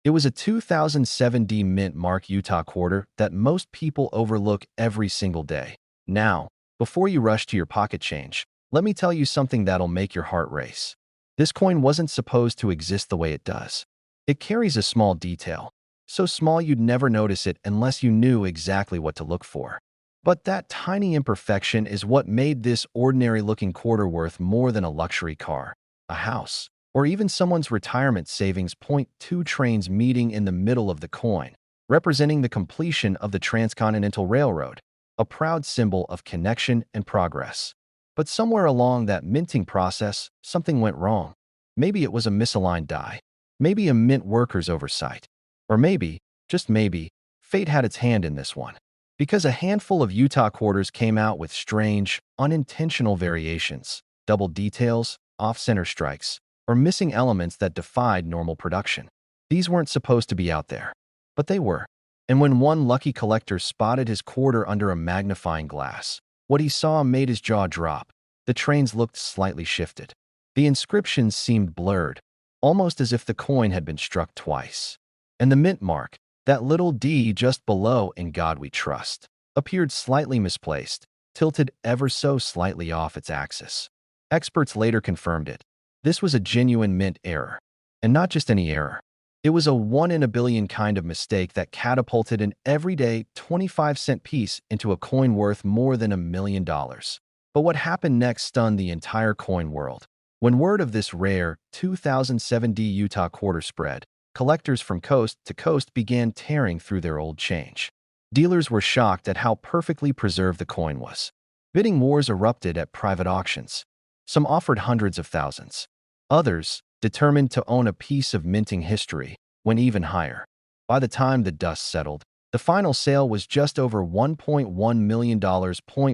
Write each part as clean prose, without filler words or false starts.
It was a 2007 D Mint Mark Utah quarter that most people overlook every single day. Now, before you rush to your pocket change, let me tell you something that'll make your heart race. This coin wasn't supposed to exist the way it does. It carries a small detail, so small you'd never notice it unless you knew exactly what to look for. But that tiny imperfection is what made this ordinary-looking quarter worth more than a luxury car, a house, or even someone's retirement savings. Point two trains meeting in the middle of the coin, representing the completion of the Transcontinental Railroad, a proud symbol of connection and progress. But somewhere along that minting process, something went wrong. Maybe it was a misaligned die. Maybe a mint worker's oversight. Or maybe, just maybe, fate had its hand in this one. Because a handful of Utah quarters came out with strange, unintentional variations, double details, off-center strikes, or missing elements that defied normal production. These weren't supposed to be out there, but they were. And when one lucky collector spotted his quarter under a magnifying glass, what he saw made his jaw drop. The trains looked slightly shifted. The inscriptions seemed blurred, almost as if the coin had been struck twice. And the mint mark, that little D just below "In God We Trust," appeared slightly misplaced, tilted ever so slightly off its axis. Experts later confirmed it. This was a genuine mint error. And not just any error. It was a one-in-a-billion kind of mistake that catapulted an everyday 25-cent piece into a coin worth more than $1 million. But what happened next stunned the entire coin world. When word of this rare 2007 D Utah quarter spread, collectors from coast to coast began tearing through their old change. Dealers were shocked at how perfectly preserved the coin was. Bidding wars erupted at private auctions. Some offered hundreds of thousands. Others, determined to own a piece of minting history, went even higher. By the time the dust settled, the final sale was just over $1.1 million.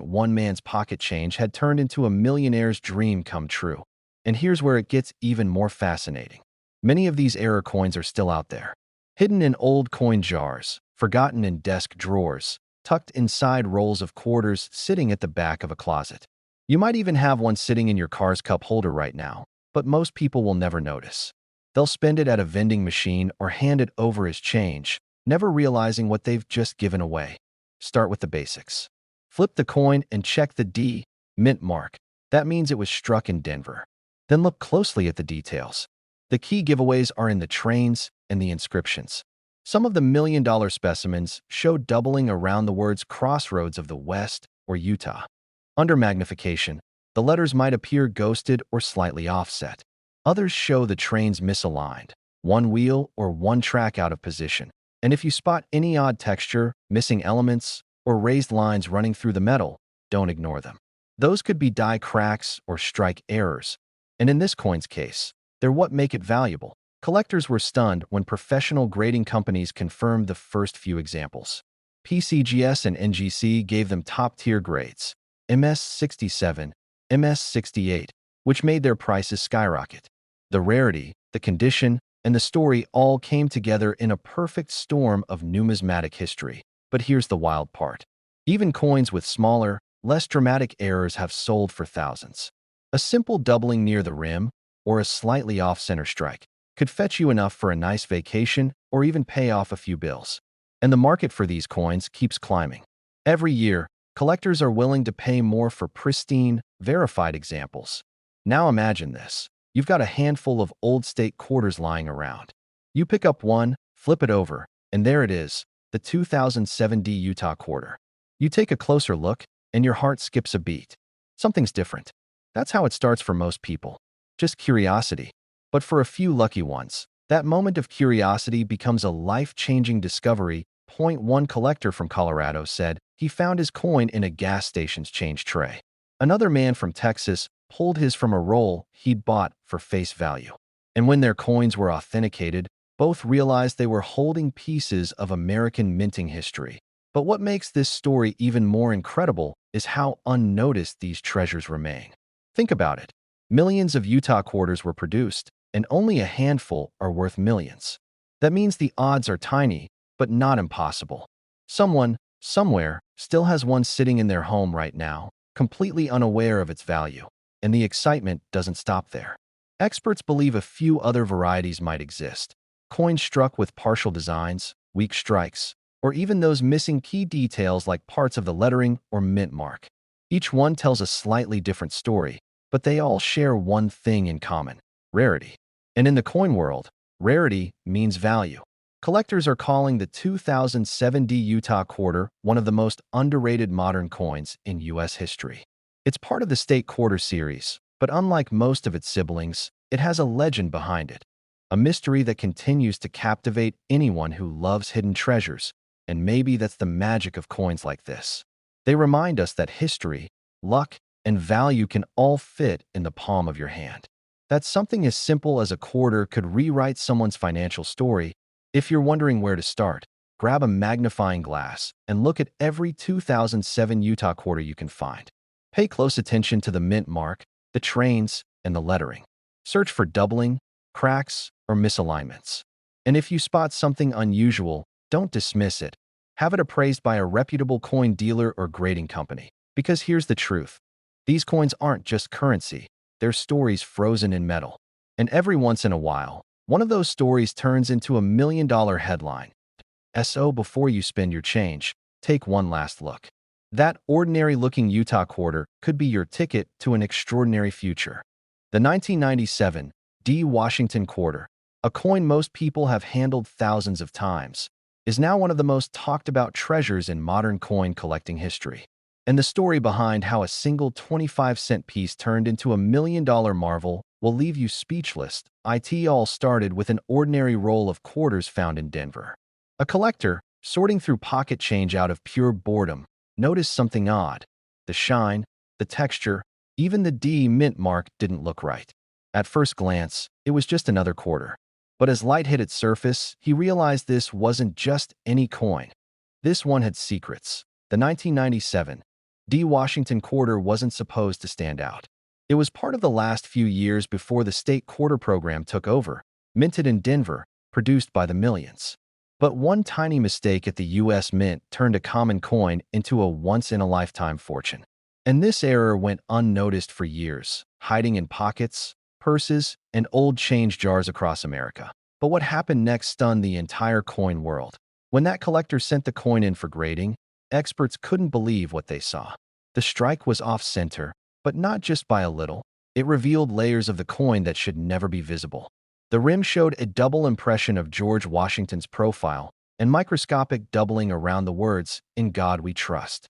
One man's pocket change had turned into a millionaire's dream come true. And here's where it gets even more fascinating. Many of these error coins are still out there, hidden in old coin jars, forgotten in desk drawers, tucked inside rolls of quarters sitting at the back of a closet. You might even have one sitting in your car's cup holder right now, but most people will never notice. They'll spend it at a vending machine or hand it over as change, never realizing what they've just given away. Start with the basics. Flip the coin and check the D, mint mark. That means it was struck in Denver. Then look closely at the details. The key giveaways are in the trains and the inscriptions. Some of the million-dollar specimens show doubling around the words Crossroads of the West or Utah. Under magnification, the letters might appear ghosted or slightly offset. Others show the trains misaligned, one wheel or one track out of position. And if you spot any odd texture, missing elements, or raised lines running through the metal, don't ignore them. Those could be die cracks or strike errors. And in this coin's case, they're what make it valuable. Collectors were stunned when professional grading companies confirmed the first few examples. PCGS and NGC gave them top-tier grades, MS67, MS68, which made their prices skyrocket. The rarity, the condition, and the story all came together in a perfect storm of numismatic history. But here's the wild part. Even coins with smaller, less dramatic errors have sold for thousands. A simple doubling near the rim, or a slightly off-center strike, could fetch you enough for a nice vacation or even pay off a few bills. And the market for these coins keeps climbing. Every year, collectors are willing to pay more for pristine, verified examples. Now imagine this. You've got a handful of old state quarters lying around. You pick up one, flip it over, and there it is, the 2007 D Utah quarter. You take a closer look, and your heart skips a beat. Something's different. That's how it starts for most people. Just curiosity. But for a few lucky ones, that moment of curiosity becomes a life-changing discovery. One collector from Colorado said he found his coin in a gas station's change tray. Another man from Texas pulled his from a roll he'd bought for face value. And when their coins were authenticated, both realized they were holding pieces of American minting history. But what makes this story even more incredible is how unnoticed these treasures remain. Think about it. Millions of Utah quarters were produced, and only a handful are worth millions. That means the odds are tiny, but not impossible. Someone, somewhere, still has one sitting in their home right now, completely unaware of its value. And the excitement doesn't stop there. Experts believe a few other varieties might exist. Coins struck with partial designs, weak strikes, or even those missing key details like parts of the lettering or mint mark. Each one tells a slightly different story, but they all share one thing in common: rarity. And in the coin world, rarity means value. Collectors are calling the 2007 Utah quarter one of the most underrated modern coins in U.S. history. It's part of the State Quarter series, but unlike most of its siblings, it has a legend behind it. A mystery that continues to captivate anyone who loves hidden treasures, and maybe that's the magic of coins like this. They remind us that history, luck, and value can all fit in the palm of your hand. That something as simple as a quarter could rewrite someone's financial story. If you're wondering where to start, grab a magnifying glass and look at every 2007 Utah quarter you can find. Pay close attention to the mint mark, the trains, and the lettering. Search for doubling, cracks, or misalignments. And if you spot something unusual, don't dismiss it. Have it appraised by a reputable coin dealer or grading company. Because here's the truth. These coins aren't just currency. They're stories frozen in metal. And every once in a while, one of those stories turns into a $1 million headline. So before you spend your change, take one last look. That ordinary-looking Utah quarter could be your ticket to an extraordinary future. The 1997 D. Washington quarter, a coin most people have handled thousands of times, is now one of the most talked about treasures in modern coin collecting history. And the story behind how a single 25-cent piece turned into a $1 million marvel will leave you speechless. It all started with an ordinary roll of quarters found in Denver. A collector, sorting through pocket change out of pure boredom, noticed something odd. The shine, the texture, even the D mint mark didn't look right. At first glance, it was just another quarter. But as light hit its surface, he realized this wasn't just any coin. This one had secrets. The 1997 D. Washington quarter wasn't supposed to stand out. It was part of the last few years before the state quarter program took over, minted in Denver, produced by the millions. But one tiny mistake at the U.S. Mint turned a common coin into a once-in-a-lifetime fortune. And this error went unnoticed for years, hiding in pockets, purses, and old change jars across America. But what happened next stunned the entire coin world. When that collector sent the coin in for grading, experts couldn't believe what they saw. The strike was off-center, but not just by a little. It revealed layers of the coin that should never be visible. The rim showed a double impression of George Washington's profile and microscopic doubling around the words, "In God We Trust."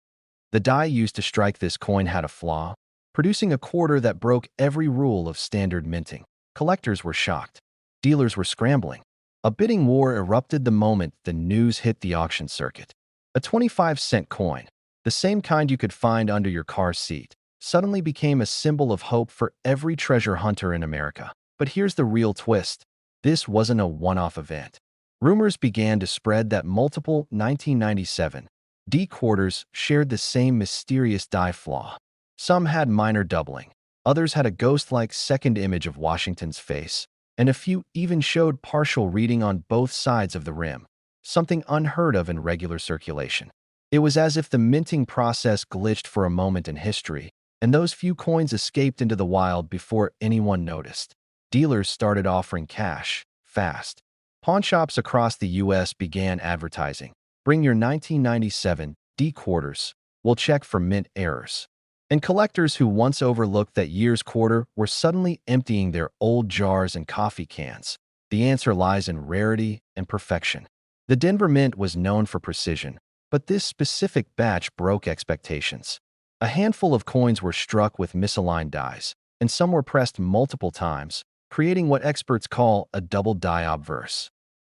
The die used to strike this coin had a flaw, producing a quarter that broke every rule of standard minting. Collectors were shocked. Dealers were scrambling. A bidding war erupted the moment the news hit the auction circuit. A 25-cent coin, the same kind you could find under your car seat, suddenly became a symbol of hope for every treasure hunter in America. But here's the real twist. This wasn't a one-off event. Rumors began to spread that multiple 1997 D quarters shared the same mysterious die flaw. Some had minor doubling, others had a ghost-like second image of Washington's face, and a few even showed partial reading on both sides of the rim, something unheard of in regular circulation. It was as if the minting process glitched for a moment in history, and those few coins escaped into the wild before anyone noticed. Dealers started offering cash, fast. Pawnshops across the U.S. began advertising, "Bring your 1997 D quarters. We'll check for mint errors." And collectors who once overlooked that year's quarter were suddenly emptying their old jars and coffee cans. The answer lies in rarity and perfection. The Denver Mint was known for precision, but this specific batch broke expectations. A handful of coins were struck with misaligned dies, and some were pressed multiple times, creating what experts call a double die obverse.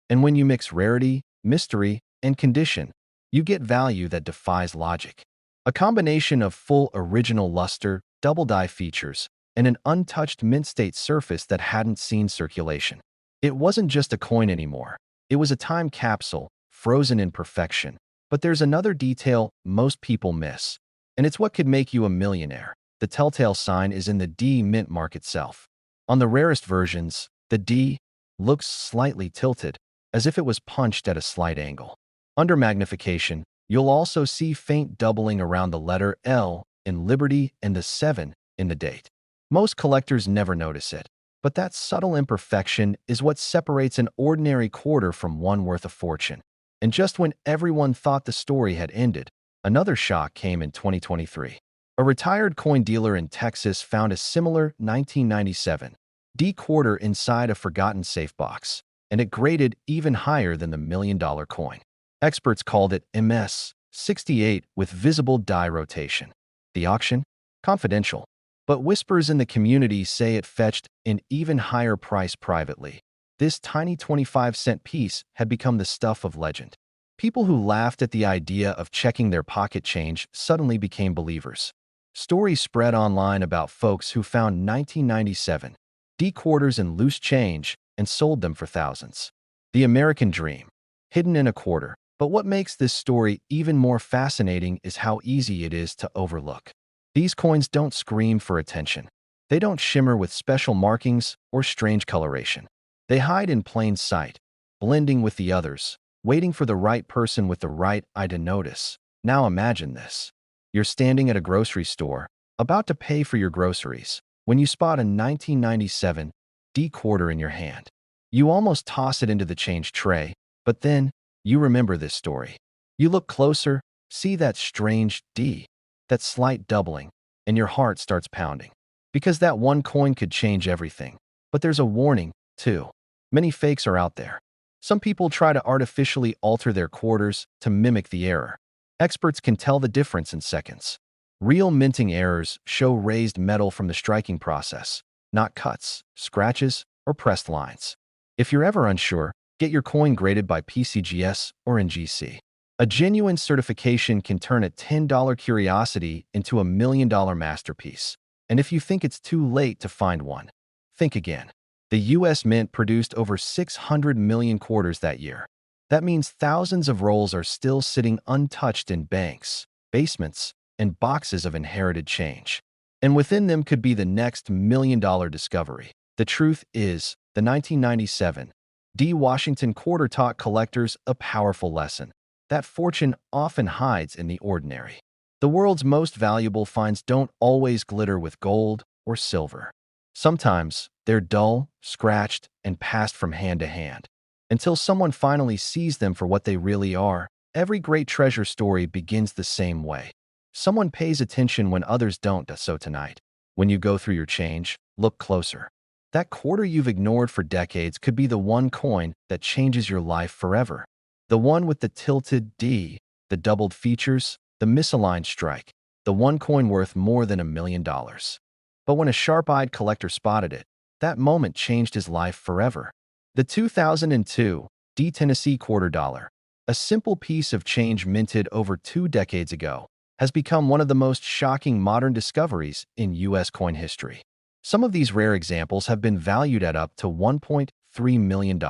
And when you mix rarity, mystery, and condition, you get value that defies logic. A combination of full original luster, double die features, and an untouched mint state surface that hadn't seen circulation. It wasn't just a coin anymore. It was a time capsule, frozen in perfection. But there's another detail most people miss, and it's what could make you a millionaire. The telltale sign is in the D mint mark itself. On the rarest versions, the D looks slightly tilted, as if it was punched at a slight angle. Under magnification, you'll also see faint doubling around the letter L in Liberty and the 7 in the date. Most collectors never notice it. But that subtle imperfection is what separates an ordinary quarter from one worth a fortune. And just when everyone thought the story had ended, another shock came in 2023. A retired coin dealer in Texas found a similar 1997 D quarter inside a forgotten safe box, and it graded even higher than the $1 million coin. Experts called it MS-68 with visible die rotation. The auction? Confidential. But whispers in the community say it fetched an even higher price privately. This tiny 25-cent piece had become the stuff of legend. People who laughed at the idea of checking their pocket change suddenly became believers. Stories spread online about folks who found 1997 D quarters in loose change and sold them for thousands. The American dream, hidden in a quarter. But what makes this story even more fascinating is how easy it is to overlook. These coins don't scream for attention. They don't shimmer with special markings or strange coloration. They hide in plain sight, blending with the others, waiting for the right person with the right eye to notice. Now imagine this. You're standing at a grocery store, about to pay for your groceries, when you spot a 1997 D quarter in your hand. You almost toss it into the change tray, but then you remember this story. You look closer, see that strange D, that slight doubling, and your heart starts pounding. Because that one coin could change everything. But there's a warning, too. Many fakes are out there. Some people try to artificially alter their quarters to mimic the error. Experts can tell the difference in seconds. Real minting errors show raised metal from the striking process, not cuts, scratches, or pressed lines. If you're ever unsure, get your coin graded by PCGS or NGC. A genuine certification can turn a $10 curiosity into a $1 million masterpiece. And if you think it's too late to find one, think again. The U.S. Mint produced over 600 million quarters that year. That means thousands of rolls are still sitting untouched in banks, basements, and boxes of inherited change. And within them could be the next $1 million discovery. The truth is, the 1997 D Washington quarter taught collectors a powerful lesson. That fortune often hides in the ordinary. The world's most valuable finds don't always glitter with gold or silver. Sometimes they're dull, scratched, and passed from hand to hand. Until someone finally sees them for what they really are, every great treasure story begins the same way. Someone pays attention when others don't, so tonight, when you go through your change, look closer. That quarter you've ignored for decades could be the one coin that changes your life forever. The one with the tilted D, the doubled features, the misaligned strike, the one coin worth more than $1 million. But when a sharp-eyed collector spotted it, that moment changed his life forever. The 2002 D Tennessee quarter dollar, a simple piece of change minted over 2 decades ago, has become one of the most shocking modern discoveries in U.S. coin history. Some of these rare examples have been valued at up to $1.3 million.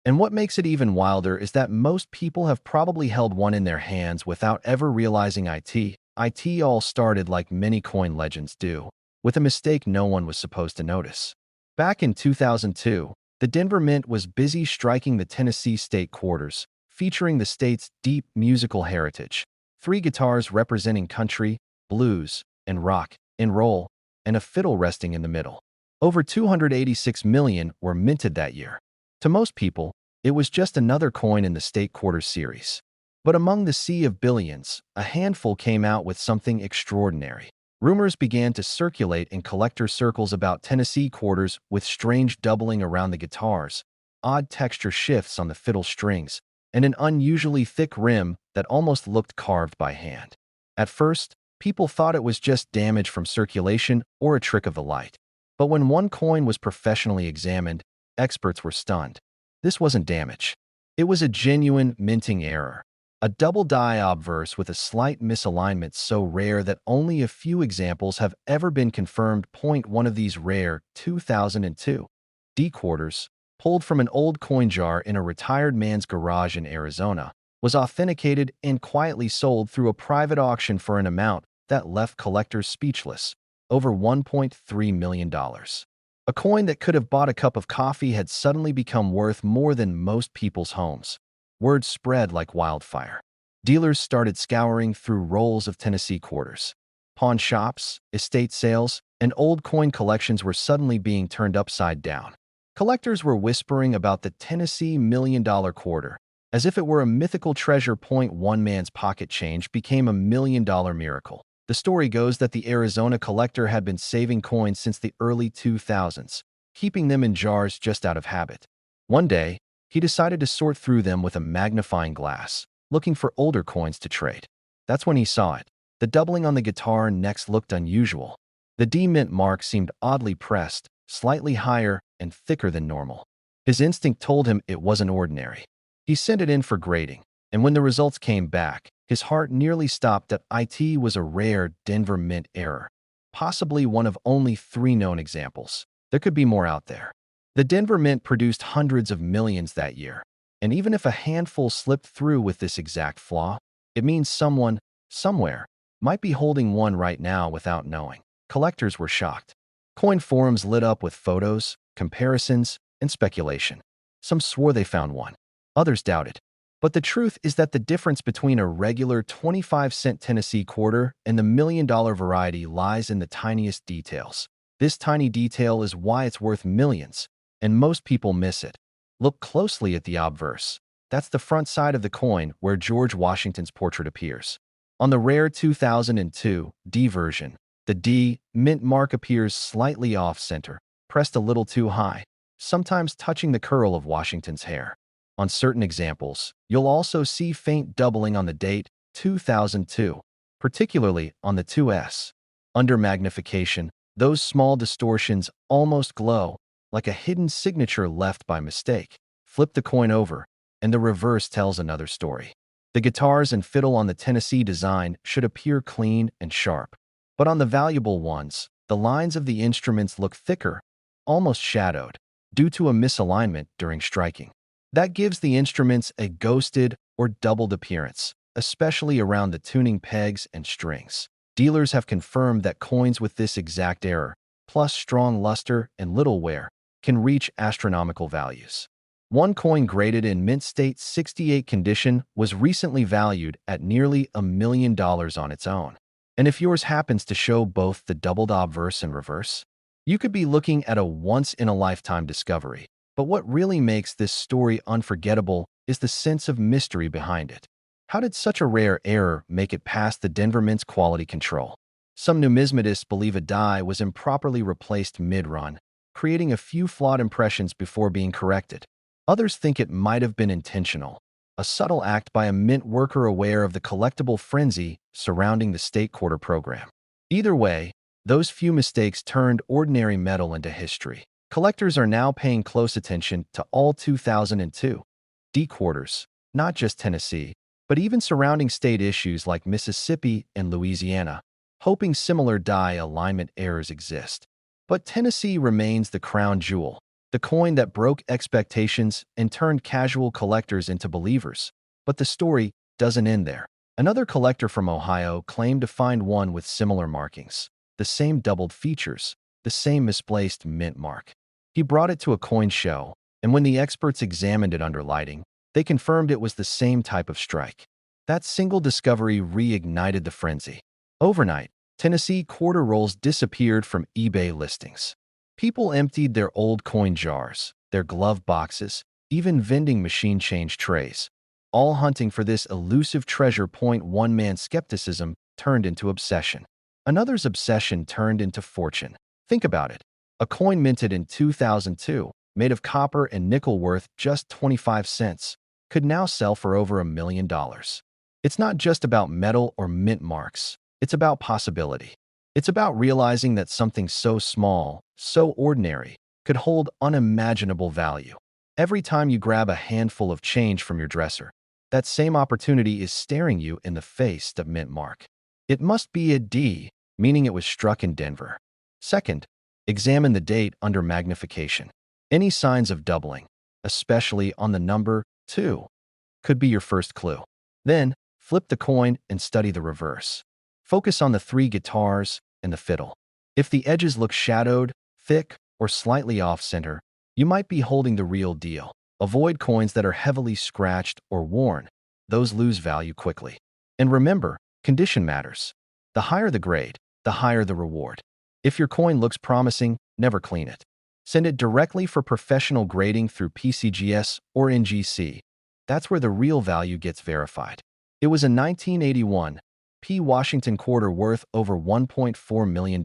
And what makes it even wilder is that most people have probably held one in their hands without ever realizing it all started like many coin legends do, with a mistake no one was supposed to notice. Back in 2002, the Denver Mint was busy striking the Tennessee state quarters, featuring the state's deep musical heritage. 3 guitars representing country, blues, and rock, and roll, and a fiddle resting in the middle. Over 286 million were minted that year. To most people, it was just another coin in the state quarter series. But among the sea of billions, a handful came out with something extraordinary. Rumors began to circulate in collector circles about Tennessee quarters with strange doubling around the guitars, odd texture shifts on the fiddle strings, and an unusually thick rim that almost looked carved by hand. At first, people thought it was just damage from circulation or a trick of the light. But when one coin was professionally examined, experts were stunned. This wasn't damage. It was a genuine minting error. A double die obverse with a slight misalignment so rare that only a few examples have ever been confirmed. One of these rare 2002 D quarters, pulled from an old coin jar in a retired man's garage in Arizona, was authenticated and quietly sold through a private auction for an amount that left collectors speechless, over $1.3 million. A coin that could have bought a cup of coffee had suddenly become worth more than most people's homes. Word spread like wildfire. Dealers started scouring through rolls of Tennessee quarters. Pawn shops, estate sales, and old coin collections were suddenly being turned upside down. Collectors were whispering about the Tennessee $1 million quarter, as if it were a mythical treasure point. One man's pocket change became $1 million miracle. The story goes that the Arizona collector had been saving coins since the early 2000s, keeping them in jars just out of habit. One day, he decided to sort through them with a magnifying glass, looking for older coins to trade. That's when he saw it. The doubling on the guitar next looked unusual. The D mint mark seemed oddly pressed, slightly higher and thicker than normal. His instinct told him it wasn't ordinary. He sent it in for grading, and when the results came back, his heart nearly stopped. That it was a rare Denver Mint error, possibly one of only 3 known examples. There could be more out there. The Denver Mint produced hundreds of millions that year, and even if a handful slipped through with this exact flaw, it means someone, somewhere, might be holding one right now without knowing. Collectors were shocked. Coin forums lit up with photos, comparisons, and speculation. Some swore they found one. Others doubted. But the truth is that the difference between a regular 25-cent Tennessee quarter and the $1 million variety lies in the tiniest details. This tiny detail is why it's worth millions, and most people miss it. Look closely at the obverse. That's the front side of the coin where George Washington's portrait appears. On the rare 2002 D version, the D mint mark appears slightly off-center, pressed a little too high, sometimes touching the curl of Washington's hair. On certain examples, you'll also see faint doubling on the date, 2002, particularly on the 2S. Under magnification, those small distortions almost glow, like a hidden signature left by mistake. Flip the coin over, and the reverse tells another story. The guitars and fiddle on the Tennessee design should appear clean and sharp. But on the valuable ones, the lines of the instruments look thicker, almost shadowed, due to a misalignment during striking. That gives the instruments a ghosted or doubled appearance, especially around the tuning pegs and strings. Dealers have confirmed that coins with this exact error, plus strong luster and little wear, can reach astronomical values. One coin graded in mint state 68 condition was recently valued at nearly $1 million on its own. And if yours happens to show both the doubled obverse and reverse, you could be looking at a once-in-a-lifetime discovery. But what really makes this story unforgettable is the sense of mystery behind it. How did such a rare error make it past the Denver Mint's quality control? Some numismatists believe a die was improperly replaced mid-run, creating a few flawed impressions before being corrected. Others think it might have been intentional, a subtle act by a mint worker aware of the collectible frenzy surrounding the state quarter program. Either way, those few mistakes turned ordinary metal into history. Collectors are now paying close attention to all 2002 D quarters, not just Tennessee, but even surrounding state issues like Mississippi and Louisiana, hoping similar die alignment errors exist. But Tennessee remains the crown jewel, the coin that broke expectations and turned casual collectors into believers. But the story doesn't end there. Another collector from Ohio claimed to find one with similar markings, the same doubled features, the same misplaced mint mark. He brought it to a coin show, and when the experts examined it under lighting, they confirmed it was the same type of strike. That single discovery reignited the frenzy. Overnight, Tennessee quarter rolls disappeared from eBay listings. People emptied their old coin jars, their glove boxes, even vending machine change trays, all hunting for this elusive treasure point. One man's skepticism turned into obsession. Another's obsession turned into fortune. Think about it. A coin minted in 2002, made of copper and nickel worth just 25 cents, could now sell for over $1 million. It's not just about metal or mint marks. It's about possibility. It's about realizing that something so small, so ordinary, could hold unimaginable value. Every time you grab a handful of change from your dresser, that same opportunity is staring you in the face. The mint mark. It must be a D, meaning it was struck in Denver. Second, examine the date under magnification. Any signs of doubling, especially on the number 2, could be your first clue. Then, flip the coin and study the reverse. Focus on the 3 guitars and the fiddle. If the edges look shadowed, thick, or slightly off-center, you might be holding the real deal. Avoid coins that are heavily scratched or worn. Those lose value quickly. And remember, condition matters. The higher the grade, the higher the reward. If your coin looks promising, never clean it. Send it directly for professional grading through PCGS or NGC. That's where the real value gets verified. It was a 1981 P. Washington quarter worth over $1.4 million.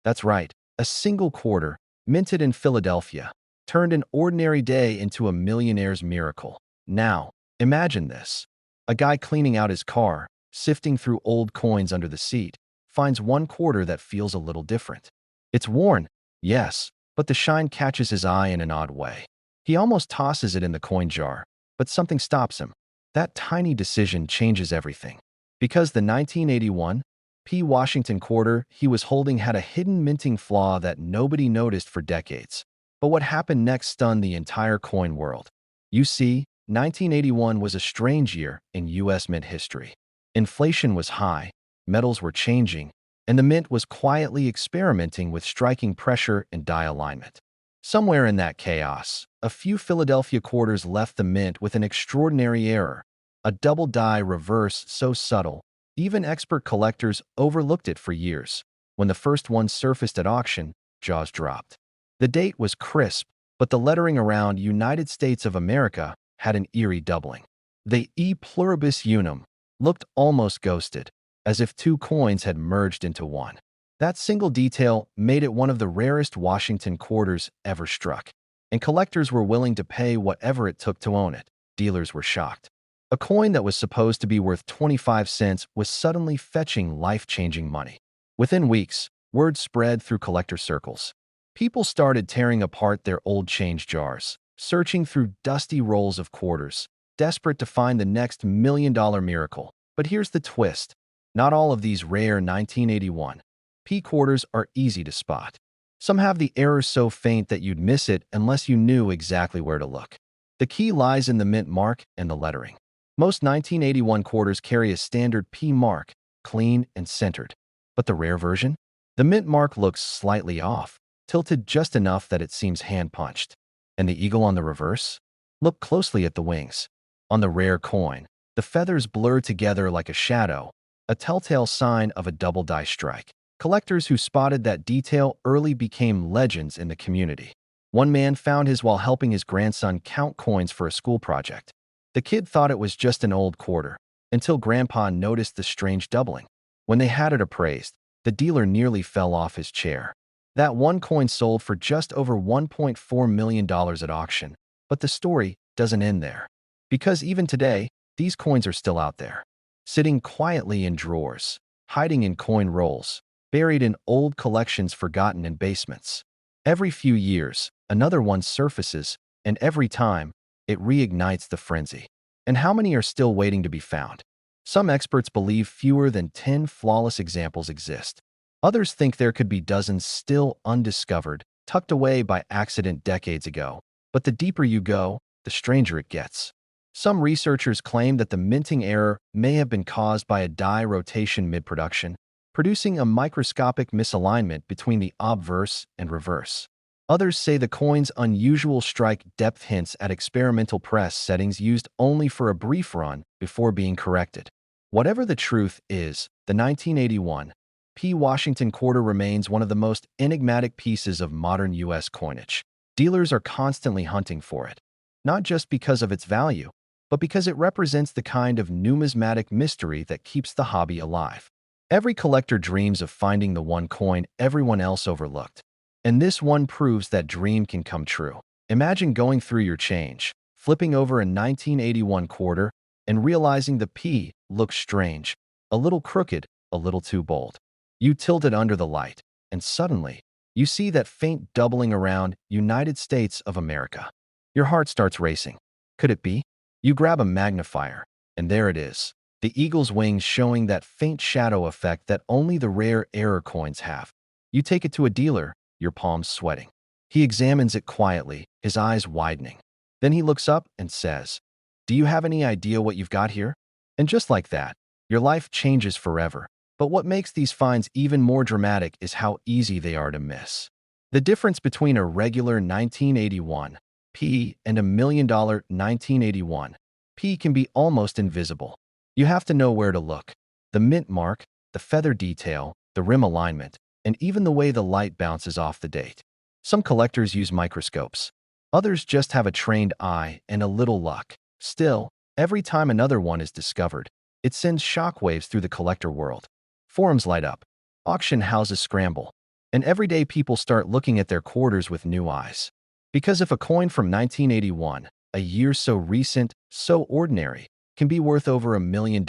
That's right, a single quarter, minted in Philadelphia, turned an ordinary day into a millionaire's miracle. Now, imagine this. A guy cleaning out his car, sifting through old coins under the seat, finds one quarter that feels a little different. It's worn, yes, but the shine catches his eye in an odd way. He almost tosses it in the coin jar, but something stops him. That tiny decision changes everything. Because the 1981 P. Washington quarter he was holding had a hidden minting flaw that nobody noticed for decades. But what happened next stunned the entire coin world. You see, 1981 was a strange year in U.S. mint history. Inflation was high, metals were changing, and the mint was quietly experimenting with striking pressure and die alignment. Somewhere in that chaos, a few Philadelphia quarters left the mint with an extraordinary error, a double die reverse so subtle, even expert collectors overlooked it for years. When the first one surfaced at auction, jaws dropped. The date was crisp, but the lettering around United States of America had an eerie doubling. The E pluribus unum looked almost ghosted, as if two coins had merged into one. That single detail made it one of the rarest Washington quarters ever struck, and collectors were willing to pay whatever it took to own it. Dealers were shocked. A coin that was supposed to be worth 25 cents was suddenly fetching life-changing money. Within weeks, word spread through collector circles. People started tearing apart their old change jars, searching through dusty rolls of quarters, desperate to find the next million-dollar miracle. But here's the twist. Not all of these rare 1981 P quarters are easy to spot. Some have the errors so faint that you'd miss it unless you knew exactly where to look. The key lies in the mint mark and the lettering. Most 1981 quarters carry a standard P mark, clean and centered. But the rare version? The mint mark looks slightly off, tilted just enough that it seems hand-punched. And the eagle on the reverse? Look closely at the wings. On the rare coin, the feathers blur together like a shadow, a telltale sign of a double die strike. Collectors who spotted that detail early became legends in the community. One man found his while helping his grandson count coins for a school project. The kid thought it was just an old quarter, until Grandpa noticed the strange doubling. When they had it appraised, the dealer nearly fell off his chair. That one coin sold for just over $1.4 million at auction. But the story doesn't end there. Because even today, these coins are still out there, sitting quietly in drawers, hiding in coin rolls, buried in old collections forgotten in basements. Every few years, another one surfaces, and every time, it reignites the frenzy. And how many are still waiting to be found? Some experts believe fewer than 10 flawless examples exist. Others think there could be dozens still undiscovered, tucked away by accident decades ago. But the deeper you go, the stranger it gets. Some researchers claim that the minting error may have been caused by a die rotation mid-production, producing a microscopic misalignment between the obverse and reverse. Others say the coin's unusual strike depth hints at experimental press settings used only for a brief run before being corrected. Whatever the truth is, the 1981 P. Washington quarter remains one of the most enigmatic pieces of modern U.S. coinage. Dealers are constantly hunting for it, not just because of its value, but because it represents the kind of numismatic mystery that keeps the hobby alive. Every collector dreams of finding the one coin everyone else overlooked. And this one proves that dream can come true. Imagine going through your change, flipping over a 1981 quarter, and realizing the P looks strange, a little crooked, a little too bold. You tilt it under the light, and suddenly, you see that faint doubling around United States of America. Your heart starts racing. Could it be? You grab a magnifier, and there it is, the eagle's wings showing that faint shadow effect that only the rare error coins have. You take it to a dealer, your palms sweating. He examines it quietly, his eyes widening. Then he looks up and says, "Do you have any idea what you've got here?" And just like that, your life changes forever. But what makes these finds even more dramatic is how easy they are to miss. The difference between a regular 1981 P and a $1 million 1981 P can be almost invisible. You have to know where to look. The mint mark, the feather detail, the rim alignment, and even the way the light bounces off the date. Some collectors use microscopes. Others just have a trained eye and a little luck. Still, every time another one is discovered, it sends shockwaves through the collector world. Forums light up, auction houses scramble, and everyday people start looking at their quarters with new eyes. Because if a coin from 1981, a year so recent, so ordinary, can be worth over $1 million,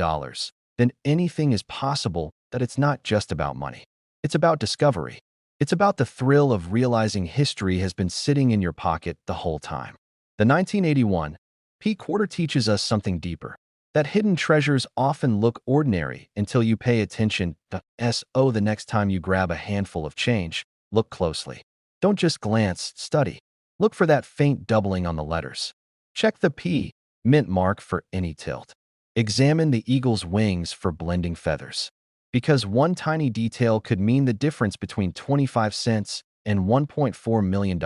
then anything is possible. That it's not just about money. It's about discovery. It's about the thrill of realizing history has been sitting in your pocket the whole time. The 1981 P quarter teaches us something deeper. That hidden treasures often look ordinary until you pay attention to the next time you grab a handful of change. Look closely. Don't just glance, study. Look for that faint doubling on the letters. Check the P mint mark for any tilt. Examine the eagle's wings for blending feathers. Because one tiny detail could mean the difference between 25 cents and $1.4 million.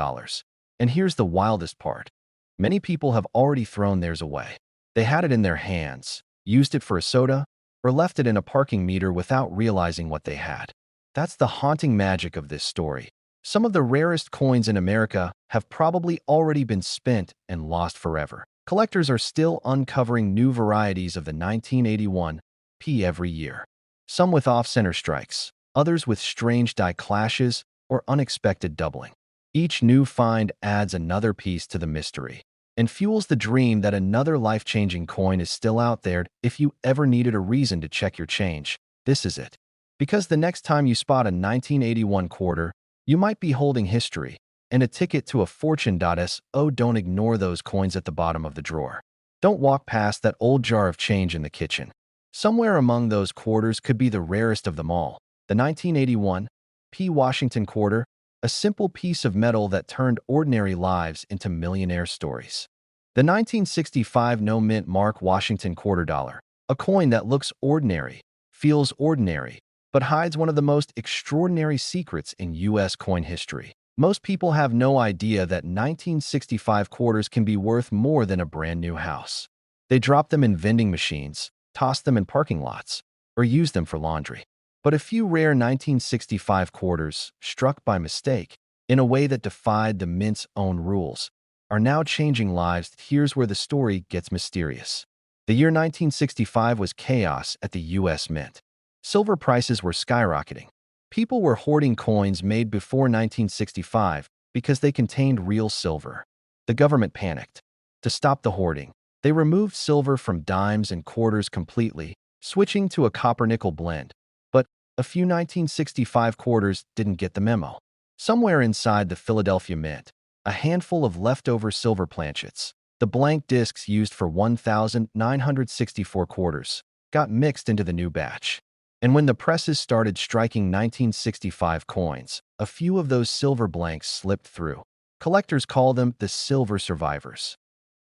And here's the wildest part. Many people have already thrown theirs away. They had it in their hands, used it for a soda, or left it in a parking meter without realizing what they had. That's the haunting magic of this story. Some of the rarest coins in America have probably already been spent and lost forever. Collectors are still uncovering new varieties of the 1981 P every year. Some with off-center strikes, others with strange die clashes or unexpected doubling. Each new find adds another piece to the mystery and fuels the dream that another life-changing coin is still out there. If you ever needed a reason to check your change, this is it. Because the next time you spot a 1981 quarter, you might be holding history and a ticket to a fortune. Don't ignore those coins at the bottom of the drawer. Don't walk past that old jar of change in the kitchen. Somewhere among those quarters could be the rarest of them all, the 1981 P Washington quarter, a simple piece of metal that turned ordinary lives into millionaire stories. The 1965 no mint mark Washington quarter dollar, a coin that looks ordinary, feels ordinary, but hides one of the most extraordinary secrets in U.S. coin history. Most people have no idea that 1965 quarters can be worth more than a brand new house. They drop them in vending machines, toss them in parking lots, or use them for laundry. But a few rare 1965 quarters, struck by mistake, in a way that defied the mint's own rules, are now changing lives. Here's where the story gets mysterious. The year 1965 was chaos at the U.S. Mint. Silver prices were skyrocketing. People were hoarding coins made before 1965 because they contained real silver. The government panicked. To stop the hoarding, they removed silver from dimes and quarters completely, switching to a copper-nickel blend. But a few 1965 quarters didn't get the memo. Somewhere inside the Philadelphia Mint, a handful of leftover silver planchets, the blank discs used for 1,964 quarters, got mixed into the new batch. And when the presses started striking 1965 coins, a few of those silver blanks slipped through. Collectors call them the silver survivors.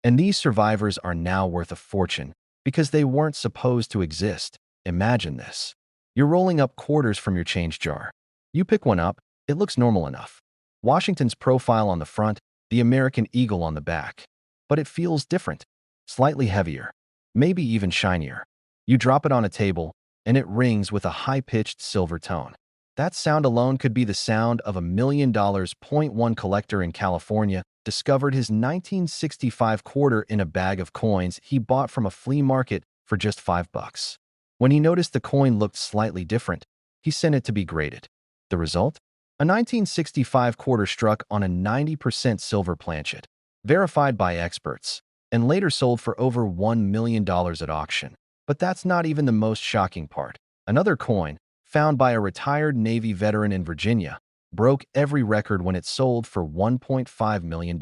And these survivors are now worth a fortune because they weren't supposed to exist. Imagine this. You're rolling up quarters from your change jar. You pick one up, it looks normal enough. Washington's profile on the front, the American eagle on the back. But it feels different, slightly heavier, maybe even shinier. You drop it on a table, and it rings with a high-pitched silver tone. That sound alone could be the sound of $1 million. One collector in California discovered his 1965 quarter in a bag of coins he bought from a flea market for just $5. When he noticed the coin looked slightly different, he sent it to be graded. The result? A 1965 quarter struck on a 90% silver planchet, verified by experts, and later sold for over $1 million at auction. But that's not even the most shocking part. Another coin, found by a retired Navy veteran in Virginia, broke every record when it sold for $1.5 million.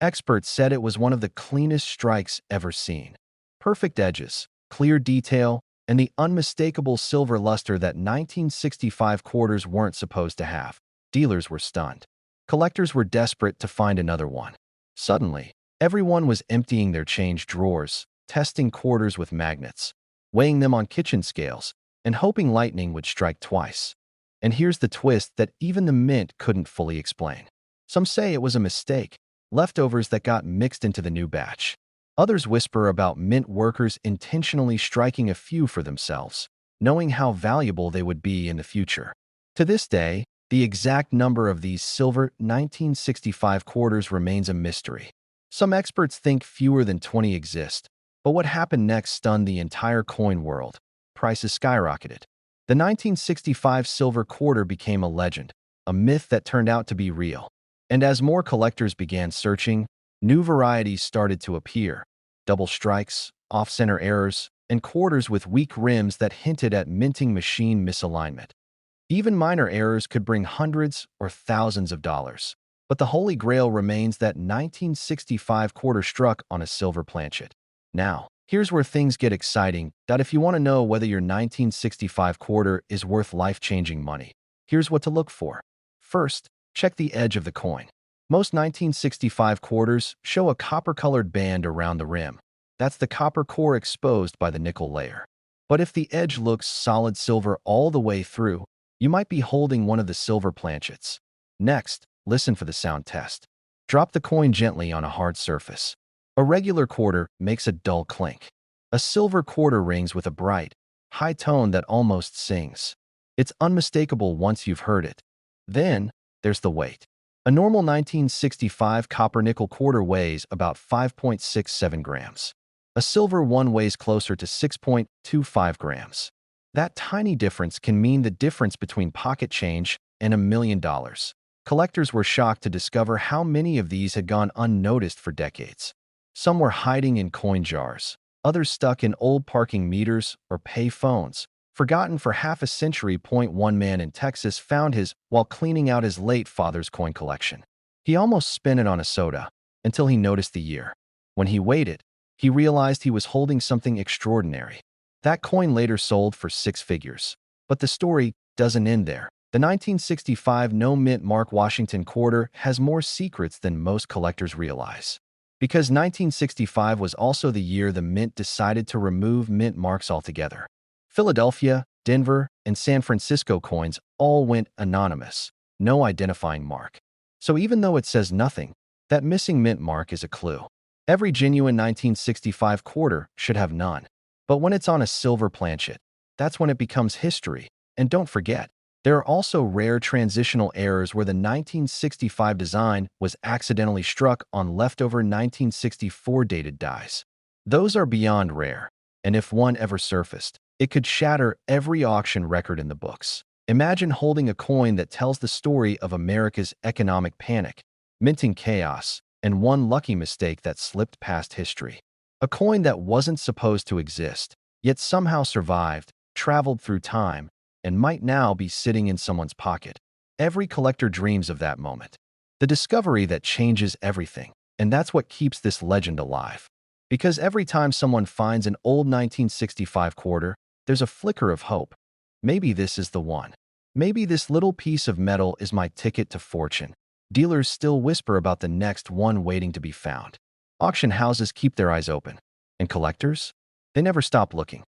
Experts said it was one of the cleanest strikes ever seen. Perfect edges, clear detail, and the unmistakable silver luster that 1965 quarters weren't supposed to have. Dealers were stunned. Collectors were desperate to find another one. Suddenly, everyone was emptying their change drawers, testing quarters with magnets, weighing them on kitchen scales, and hoping lightning would strike twice. And here's the twist that even the mint couldn't fully explain. Some say it was a mistake, leftovers that got mixed into the new batch. Others whisper about mint workers intentionally striking a few for themselves. knowing how valuable they would be in the future. To this day, the exact number of these silver 1965 quarters remains a mystery. Some experts think fewer than 20 exist, but what happened next stunned the entire coin world. Prices skyrocketed. The 1965 silver quarter became a legend, a myth that turned out to be real. And as more collectors began searching, new varieties started to appear. Double strikes, off-center errors, and quarters with weak rims that hinted at minting machine misalignment. Even minor errors could bring hundreds or thousands of dollars. But the holy grail remains that 1965 quarter struck on a silver planchet. Now, here's where things get exciting. If you want to know whether your 1965 quarter is worth life-changing money, here's what to look for. First, check the edge of the coin. Most 1965 quarters show a copper-colored band around the rim. That's the copper core exposed by the nickel layer. But if the edge looks solid silver all the way through, you might be holding one of the silver planchets. Next, listen for the sound test. Drop the coin gently on a hard surface. A regular quarter makes a dull clink. A silver quarter rings with a bright, high tone that almost sings. It's unmistakable once you've heard it. Then, there's the weight. A normal 1965 copper-nickel quarter weighs about 5.67 grams. A silver one weighs closer to 6.25 grams. That tiny difference can mean the difference between pocket change and $1 million. Collectors were shocked to discover how many of these had gone unnoticed for decades. Some were hiding in coin jars, others stuck in old parking meters or pay phones, forgotten for half a century. One man in Texas found his while cleaning out his late father's coin collection. He almost spent it on a soda until he noticed the year. When he weighed it, he realized he was holding something extraordinary. That coin later sold for six figures. But the story doesn't end there. The 1965 no-mint Mark Washington quarter has more secrets than most collectors realize. Because 1965 was also the year the mint decided to remove mint marks altogether. Philadelphia, Denver, and San Francisco coins all went anonymous, no identifying mark. So even though it says nothing, that missing mint mark is a clue. Every genuine 1965 quarter should have none. But when it's on a silver planchet, that's when it becomes history. And don't forget, there are also rare transitional errors where the 1965 design was accidentally struck on leftover 1964 dated dies. Those are beyond rare, and if one ever surfaced, it could shatter every auction record in the books. Imagine holding a coin that tells the story of America's economic panic, minting chaos, and one lucky mistake that slipped past history. A coin that wasn't supposed to exist, yet somehow survived, traveled through time, and might now be sitting in someone's pocket. Every collector dreams of that moment. The discovery that changes everything. And that's what keeps this legend alive. Because every time someone finds an old 1965 quarter, there's a flicker of hope. Maybe this is the one. Maybe this little piece of metal is my ticket to fortune. Dealers still whisper about the next one waiting to be found. Auction houses keep their eyes open. And collectors? They never stop looking.